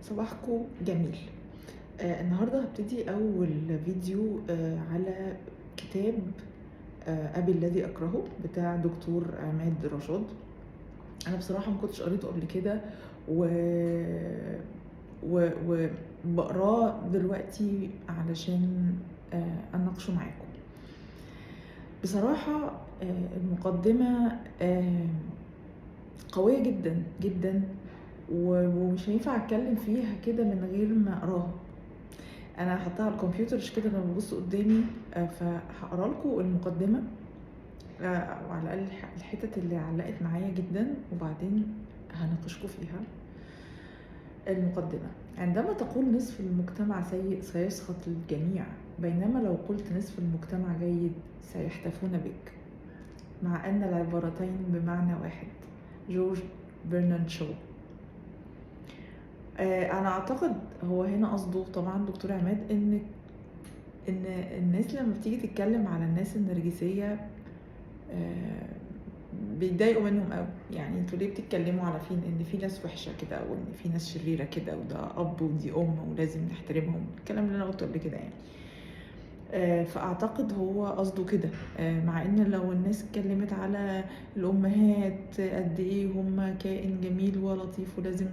صباحكم جميل. النهارده هبتدي أول فيديو على كتاب أبي الذي أكرهه بتاع دكتور عماد رشاد. أنا بصراحة مكنتش قريته قبل كده و وبقراه دلوقتي علشان أناقشه معاكم. بصراحة المقدمة قوية جدا جدا، ومش هينفع اتكلم فيها كده من غير ما اقراها. انا هحطها على الكمبيوتر مش كده لما ببص قدامي، فهقرا لكم المقدمه وعلى الاقل الحتت اللي علقت معايا جدا، وبعدين هناقشكم فيها. المقدمه: عندما تقول نصف المجتمع سيء سيسخط الجميع، بينما لو قلت نصف المجتمع جيد سيحتفون بك، مع ان العبارتين بمعنى واحد. جورج برنارد شو. انا اعتقد هو هنا قصده طبعا دكتور عماد ان الناس لما بتيجي تتكلم على الناس النرجسيه بيتضايقوا منهم قوي. يعني انتوا ليه بتتكلموا على ان في ناس وحشه كده، او ان في ناس شريره كده، وده اب ودي ام ولازم نحترمهم، الكلام اللي انا قلته قبل كده يعني. فاعتقد هو قصده كده. مع ان لو الناس اتكلمت على الامهات قد ايه هم كائن جميل ولطيف ولازم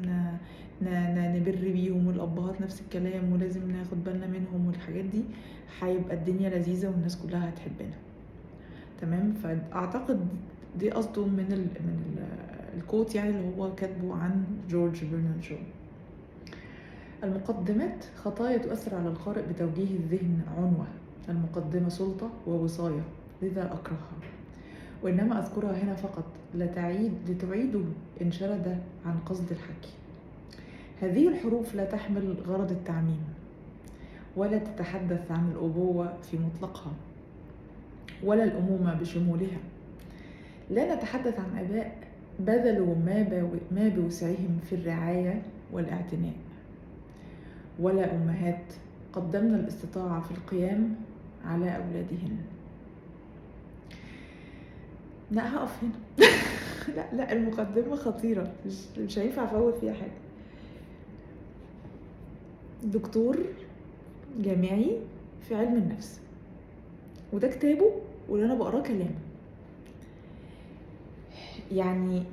نبر بيهم، والابهات نفس الكلام ولازم ناخد بالنا منهم، والحاجات دي هيبقى الدنيا لذيذه والناس كلها هتحبنا. تمام. فاعتقد دي قصده من الكوت يعني اللي هو كاتبه عن جورج برنارد شو. المقدمات خطايا تؤثر على القارئ بتوجيه الذهن عنوة. المقدمة سلطة ووصاية، لذا أكرهها، وإنما أذكرها هنا فقط لتعيد إن شرد عن قصد الحكي. هذه الحروف لا تحمل غرض التعميم، ولا تتحدث عن الأبوة في مطلقها، ولا الأمومة بشمولها. لا نتحدث عن آباء بذلوا ما بوسعهم في الرعاية والاعتناء، ولا أمهات قدمنا الاستطاعة في القيام على أولادهن. لا هقف هنا. لا المقدمة خطيرة، مش هينفع أفوت فيها حاجة. دكتور جامعي في علم النفس، وده كتابه واللي أنا بقراه كلامه. يعني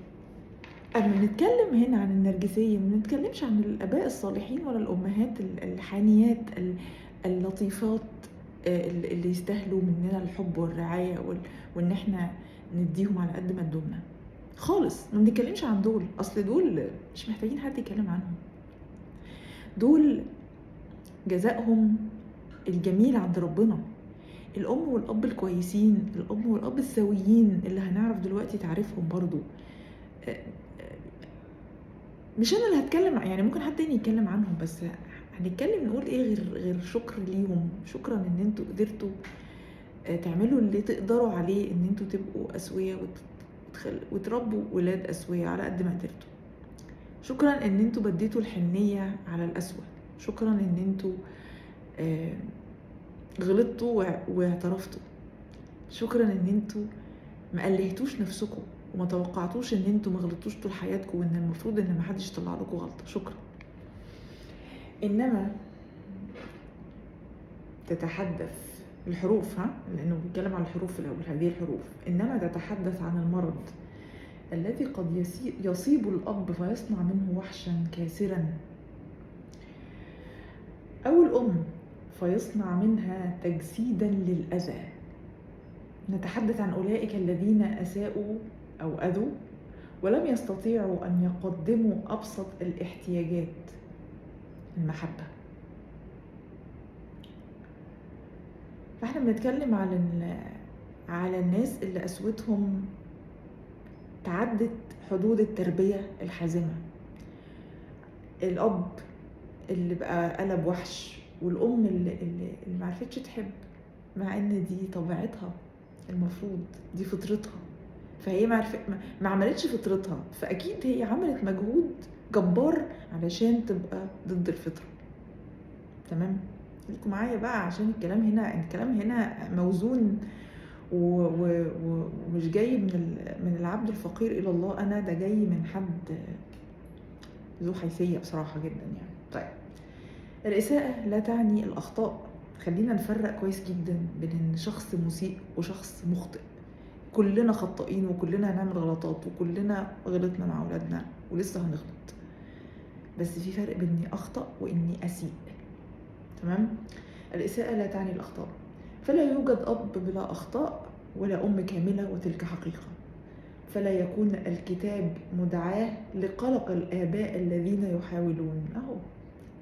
أما بنتكلم هنا عن النرجسية ما بنتكلمش عن الآباء الصالحين ولا الأمهات الحانيات اللطيفات اللي يستاهلوا مننا الحب والرعاية وإن احنا نديهم على قد ما ادونا خالص. ما بنتكلمش عن دول، أصل دول مش محتاجين حد يتكلم عنهم. دول جزائهم الجميل عند ربنا. الأم والأب الكويسين، الأم والأب السويين اللي هنعرف دلوقتي تعرفهم برضو. مش انا اللي هتكلم، يعني ممكن حد تاني يتكلم عنهم، بس هنتكلم نقول ايه غير شكر ليهم. شكرا ان انتوا قدرتوا تعملوا اللي تقدروا عليه، ان انتوا تبقوا اسوية وتربوا ولاد اسوية على قد ما قدرتوا. شكرا ان انتوا بديتوا الحنية على الاسوأ. شكرا ان انتوا غلطتوا واعترفتوا. شكرا ان انتوا ما قلهتوش نفسكم وما توقعتوش ان انتوا ما غلطتوش طول حياتكم، وان المفروض ان ما حدش يطلع لكم غلطه. شكرا. انما تتحدث الحروف، لانه بيتكلم عن الحروف في الاول، هذه الحروف، انما تتحدث عن المرض الذي قد يصيب الاب فيصنع منه وحشا كاسرا، او الام فيصنع منها تجسيدا للاذى. نتحدث عن اولئك الذين اساءوا او اذوا ولم يستطيعوا أن يقدموا أبسط الاحتياجات، المحبة. فاحنا بنتكلم على الناس اللي قسوتهم تعدت حدود التربية الحازمة. الأب اللي بقى قلب وحش، والأم اللي معرفتش تحب، مع إن دي طبيعتها، المفروض دي فطرتها. فهي ما عملتش فطرتها، فاكيد هي عملت مجهود جبار علشان تبقى ضد الفطره. تمام. خليكم معايا بقى عشان الكلام هنا موزون ومش جاي من العبد الفقير الى الله. انا ده جاي من حد ذو حيثيه بصراحه جدا يعني. طيب، الإساءة لا تعني الأخطاء. خلينا نفرق كويس جدا بين إن شخص مسيء وشخص مخطئ. كلنا خطائين وكلنا هنعمل غلطات وكلنا غلطنا مع أولادنا ولسه هنغلط، بس في فرق بين إني أخطأ وإني أسيء. تمام؟ الإساءة لا تعني الأخطاء، فلا يوجد أب بلا أخطاء ولا أم كاملة، وتلك حقيقة. فلا يكون الكتاب مدعاة لقلق الآباء الذين يحاولون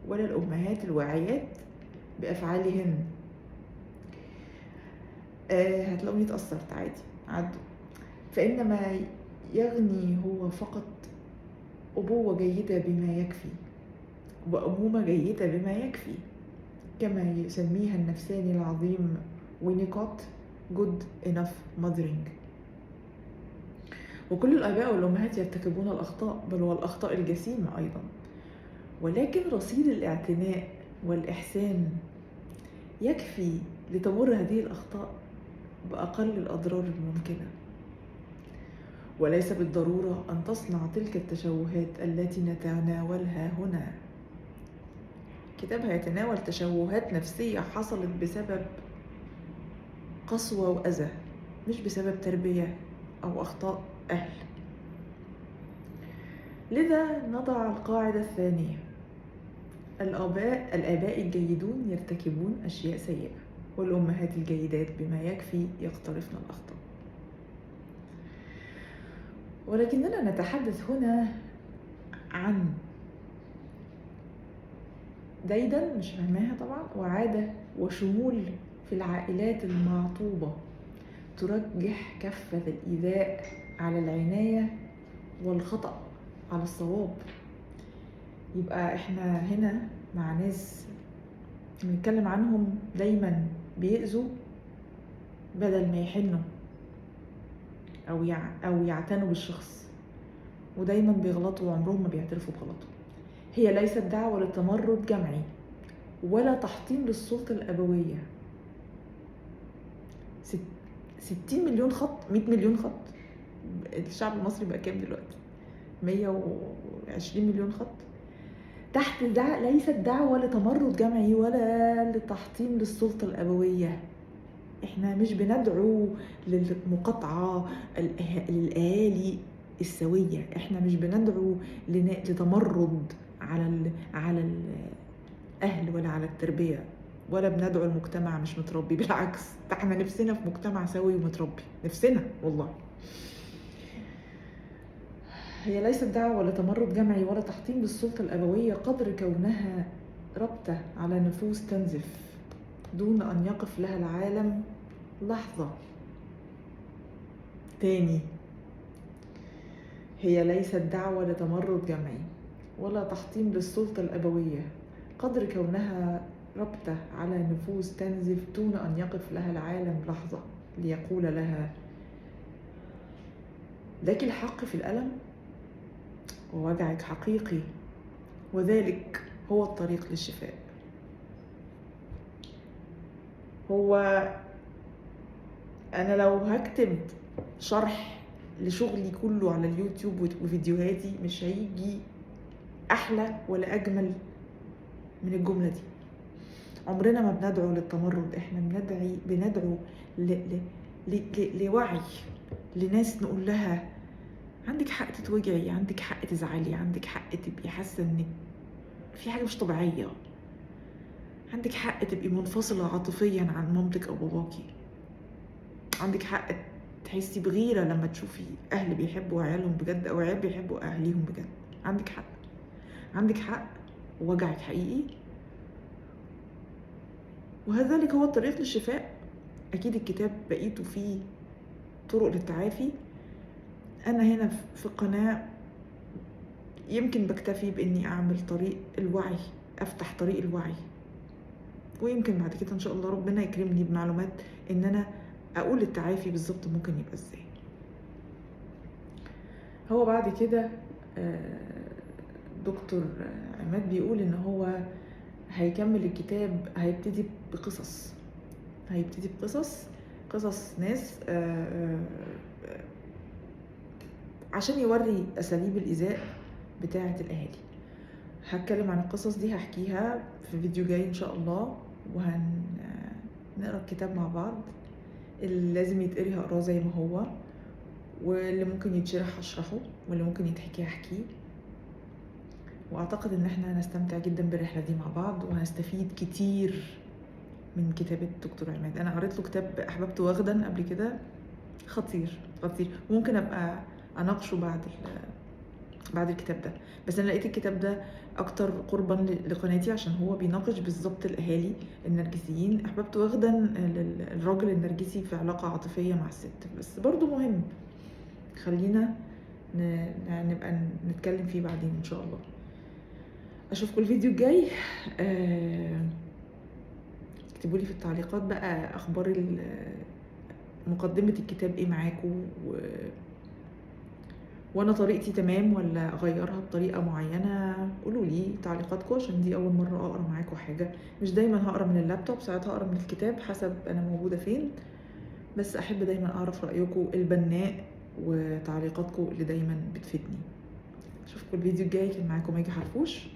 ولا الأمهات الواعيات بأفعالهن. هتلاقوني اتأثرت عادي، عدوا. فإن ما يغني هو فقط أبوة جيدة بما يكفي، وأمومة جيدة بما يكفي، كما يسميها النفساني العظيم وينيكوت good enough mothering. وكل الآباء والأمهات يرتكبون الأخطاء، بل والأخطاء الجسيمة أيضا، ولكن رصيد الاعتناء والإحسان يكفي لتمر هذه الأخطاء بأقل الأضرار الممكنة، وليس بالضرورة أن تصنع تلك التشوهات التي نتناولها هنا. كتاب هيتناول تشوهات نفسية حصلت بسبب قسوة وأذى، مش بسبب تربية أو أخطاء أهل. لذا نضع القاعدة الثانية: الآباء الجيدون يرتكبون أشياء سيئة، والأمهات الجيدات بما يكفي يقترفن الأخطاء. ولكننا نتحدث هنا عن ديدا مش فاهماها طبعا، وعادة وشمول في العائلات المعطوبة ترجح كفة الإيذاء على العناية والخطأ على الصواب. يبقى احنا هنا مع ناس بنتكلم عنهم دايما بيأذوا بدل ما يحنوا أو يعتنوا بالشخص، ودايما بيغلطوا وعمرهم ما بيعترفوا بغلطهم. هي ليست دعوة للتمرد جمعي ولا تحطيم للسلطة الأبوية. 60 مليون خط، 100 مليون خط. الشعب المصري بقى كام دلوقتي؟ 120 مليون خط. تحت ليست دعوة لتمرد جمعي ولا لتحطيم للسلطة الأبوية. احنا مش بندعو للمقاطعة الأهالي السوية، احنا مش بندعو لتمرد على الأهل ولا على التربية، ولا بندعو المجتمع مش متربي. بالعكس، احنا نفسنا في مجتمع سوي ومتربي، نفسنا والله. هي ليست دعوة لتمرد جمعي ولا تحطيم للسلطة الأبوية قدر كونها ربطة على نفوس تنزف دون أن يقف لها العالم لحظة. تاني، هي ليست دعوة لتمرد جمعي ولا تحطيم للسلطة الأبوية قدر كونها ربطة على نفوس تنزف دون أن يقف لها العالم لحظة ليقول لها: لك الحق في الألم ووجعك حقيقي، وذلك هو الطريق للشفاء. هو أنا لو هكتب شرح لشغلي كله على اليوتيوب وفيديوهاتي مش هيجي أحلى ولا أجمل من الجملة دي. عمرنا ما بندعو للتمرد، احنا بندعو لوعي، لناس نقول لها: عندك حق تتوجعي، عندك حق تزعلي، عندك حق تبقي حاسة انك في حاجة مش طبيعية، عندك حق تبقي منفصلة عاطفيا عن مامتك أو باباكي، عندك حق تحسي بغيرة لما تشوفي أهل بيحبوا عيالهم بجد أو عيال بيحبوا أهليهم بجد. عندك حق، عندك حق، ووجعك حقيقي، وهذلك هو الطريق للشفاء. أكيد الكتاب بقيته فيه طرق للتعافي. أنا هنا في قناة يمكن بكتفي بإني أعمل طريق الوعي، أفتح طريق الوعي، ويمكن بعد كده إن شاء الله ربنا يكرمني بمعلومات إن أنا أقول التعافي بالظبط ممكن يبقى إزاي. هو بعد كده دكتور عماد بيقول إن هو هيكمل الكتاب، هيبتدي بقصص ناس عشان يوري أساليب الإيذاء بتاعة الأهالي. هتكلم عن القصص دي، هحكيها في فيديو جاي ان شاء الله، وهنقرا الكتاب مع بعض. اللي لازم يتقري هقراه زي ما هو، واللي ممكن يتشرح هشرحه، واللي ممكن يتحكي هحكيه. واعتقد ان احنا هنستمتع جدا بالرحله دي مع بعض، وهنستفيد كتير من كتابة دكتور عماد. انا قريت له كتاب احببت وغدا قبل كده، خطير خطير. ممكن ابقى اناقشه بعد الكتاب ده، بس انا لقيت الكتاب ده اكتر قربا لقناتي، عشان هو بيناقش بالظبط الاهالي النرجسيين. احببت وغدا الراجل النرجسي في علاقة عاطفية مع الست، بس برضو مهم. خلينا نبقى نتكلم فيه بعدين ان شاء الله. اشوفكم الفيديو الجاي. اكتبوا لي في التعليقات بقى اخبار مقدمة الكتاب ايه معاكم، وانا طريقتي تمام ولا اغيرها بطريقة معينة. قولوا لي تعليقاتكم، عشان دي اول مرة اقرا معاكم حاجة. مش دايما هقرا من اللابتوب، ساعات هقرا من الكتاب حسب انا موجودة فين، بس احب دايما اعرف رأيكم البناء وتعليقاتكم اللي دايما بتفيدني. اشوفكم الفيديو الجاي. كان معاكم ماجي حرفوش.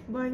باي.